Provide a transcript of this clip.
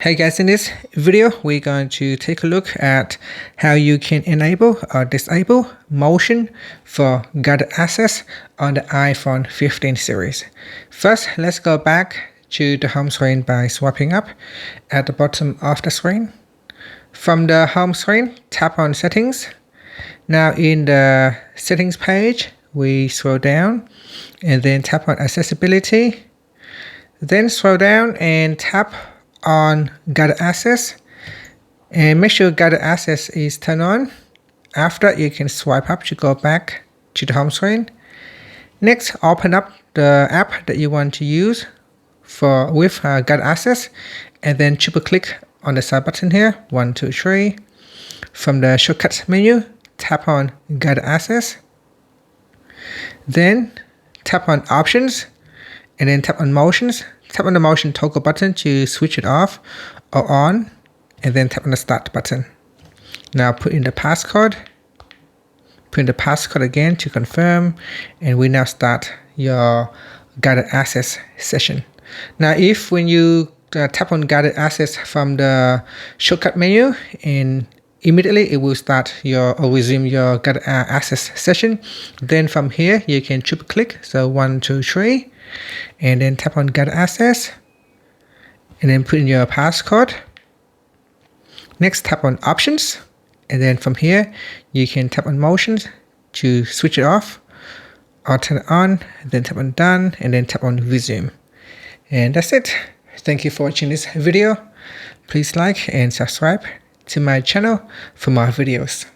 Hey guys, in this video, we're going to take a look at how you can enable or disable motion for guided access on the iPhone 15 series. First, let's go back to the home screen by swiping up at the bottom of the screen. From the home screen, tap on Settings. Now in the Settings page, we scroll down and then tap on Accessibility. Then scroll down and tap on guided access and make sure guided access is turned on. After, you can swipe up to go back to the home screen. Next, open up the app that you want to use with guided access and then triple click on the side button here, 1, 2, 3. From the shortcut menu, tap on guided access. Then tap on options and then tap on motions. Tap on the motion toggle button to switch it off or on, and then tap on the start button. Now put in the passcode. Put in the passcode again to confirm, and we now start your guided access session. Now if when you tap on guided access from the shortcut menu, and immediately it will start or resume your guided access session. Then from here you can triple click, so 1, 2, 3, and then tap on guided access and then put in your passcode. Next, tap on options, and then from here you can tap on motions to switch it off or turn it on, then tap on done and then tap on resume. And that's it. Thank you for watching this video. Please like and subscribe to my channel for more videos.